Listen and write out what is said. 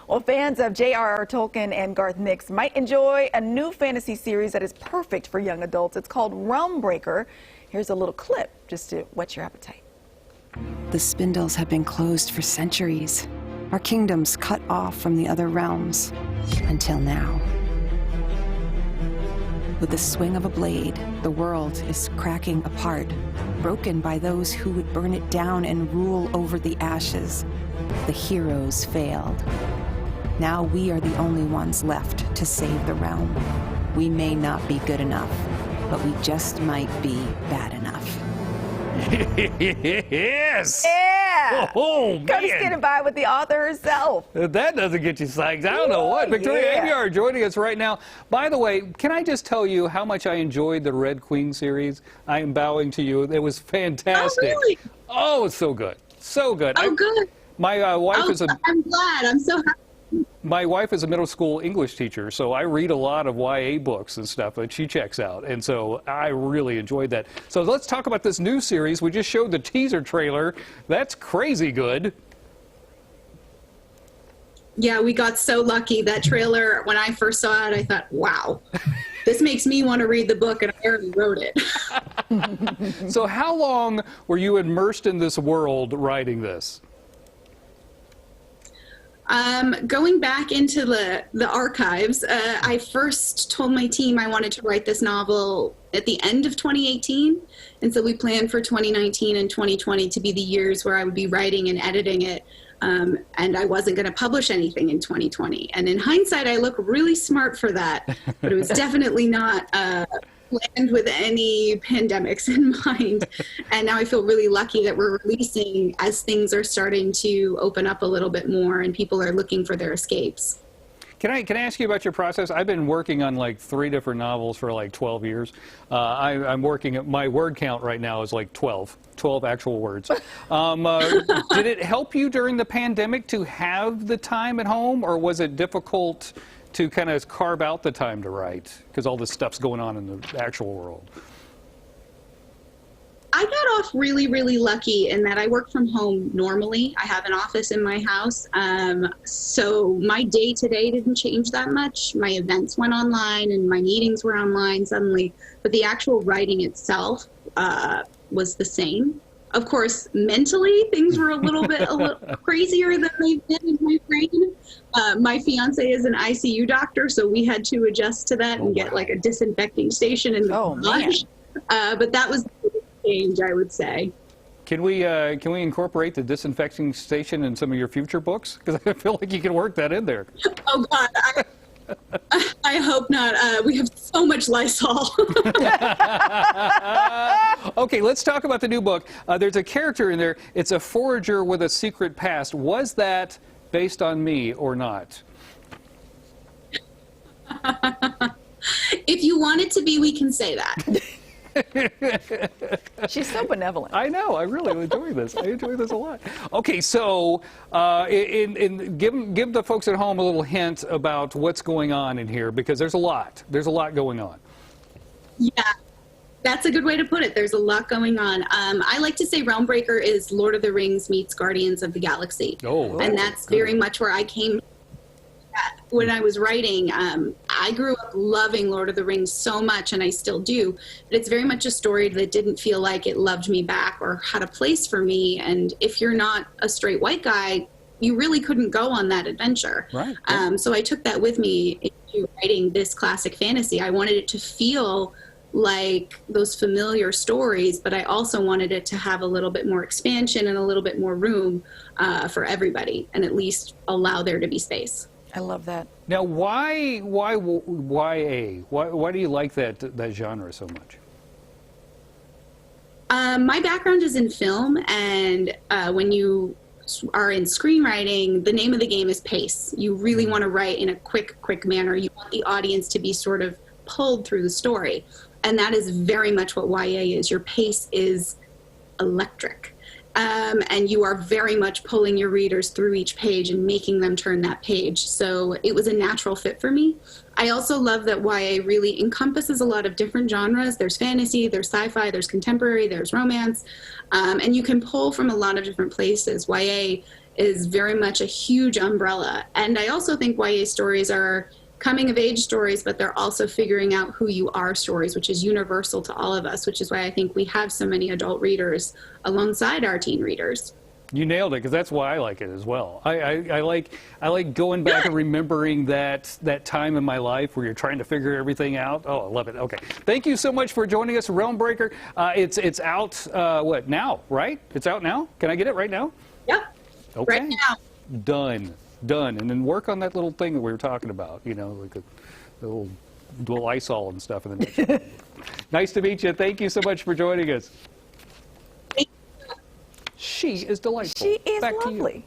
Well, fans of J.R.R. Tolkien and Garth Nix might enjoy a new fantasy series that is perfect for young adults. It's called Realmbreaker. Here's a little clip just to whet your appetite. The spindles have been closed for centuries, our kingdoms cut off from the other realms, until now. With the swing of a blade, the world is cracking apart, broken by those who would burn it down and rule over the ashes. The heroes failed. Now we are the only ones left to save the realm. We may not be good enough, but we just might be bad enough. Yes! Yeah! Oh, man! Cody's getting by with the author herself. That doesn't get you psyched. I don't know what. Victoria Aveyard joining us right now. By the way, can I just tell you how much I enjoyed the Red Queen series? I am bowing to you. It was fantastic. Oh, really? Oh, it's so good. So good. Oh, good. My wife is a... I'm glad. I'm so happy. My wife is a middle school English teacher, so I read a lot of YA books and stuff that she checks out, and so I really enjoyed that. So let's talk about this new series. We just showed the teaser trailer. That's crazy good. Yeah, we got so lucky. That trailer, when I first saw it, I thought, wow, this makes me want to read the book, and I already wrote it. So how long were you immersed in this world writing this? Going back into the archives, I first told my team I wanted to write this novel at the end of 2018, and so we planned for 2019 and 2020 to be the years where I would be writing and editing it, and I wasn't going to publish anything in 2020. And in hindsight, I look really smart for that, but it was definitely not planned with any pandemics in mind. And now I feel really lucky that we're releasing as things are starting to open up a little bit more and people are looking for their escapes. Can I ask you about your process? I've been working on like 3 different novels for like 12 years. I'm working at, my word count right now is like 12 actual words. Did it help you during the pandemic to have the time at home, or was it difficult to kind of carve out the time to write because all this stuff's going on in the actual world? I got off really, really lucky in that I work from home normally. I have an office in my house. So my day-to-day didn't change that much. My events went online and my meetings were online suddenly, but the actual writing itself was the same. Of course, mentally, things were a little crazier than they've been in my brain. My fiance is an ICU doctor, so we had to adjust to that and get like a disinfecting station in the garage. But that was the change, I would say. Can we incorporate the disinfecting station in some of your future books? Because I feel like you can work that in there. Oh God, I hope not. We have so much Lysol. Okay, let's talk about the new book. There's a character in there. It's a forager with a secret past. Was that based on me or not? If you want it to be, we can say that. She's so benevolent. I know. I really enjoy this. I enjoy this a lot. Okay, so give the folks at home a little hint about what's going on in here, because there's a lot. There's a lot going on. Yeah, that's a good way to put it. There's a lot going on. I like to say Realmbreaker is Lord of the Rings meets Guardians of the Galaxy. Oh, and that's good. very much where I came when I was writing. I grew up loving Lord of the Rings so much, and I still do, but it's very much a story that didn't feel like it loved me back or had a place for me. And if you're not a straight white guy, you really couldn't go on that adventure. Right. So I took that with me into writing this classic fantasy. I wanted it to feel like those familiar stories, but I also wanted it to have a little bit more expansion and a little bit more room for everybody, and at least allow there to be space. I love that. Now, why YA? Why do you like that genre so much? My background is in film, and when you are in screenwriting, the name of the game is pace. You really want to write in a quick manner. You want the audience to be sort of pulled through the story, and that is very much what YA is. Your pace is electric. And you are very much pulling your readers through each page and making them turn that page. So it was a natural fit for me. I also love that YA really encompasses a lot of different genres. There's fantasy, there's sci-fi, there's contemporary, there's romance, and you can pull from a lot of different places. YA is very much a huge umbrella. And I also think YA stories are coming of age stories, but they're also figuring out who you are stories, which is universal to all of us, which is why I think we have so many adult readers alongside our teen readers. You nailed it, because that's why I like it as well. I like going back and remembering that time in my life where you're trying to figure everything out. Oh, I love it. Okay, thank you so much for joining us, Realm Breaker. It's out what now? Right? It's out now. Can I get it right now? Yep. Okay. Right now. Done. And then work on that little thing that we were talking about. You know, like a little Lysol and stuff. And then nice to meet you. Thank you so much for joining us. She is delightful. She is Back to you. lovely.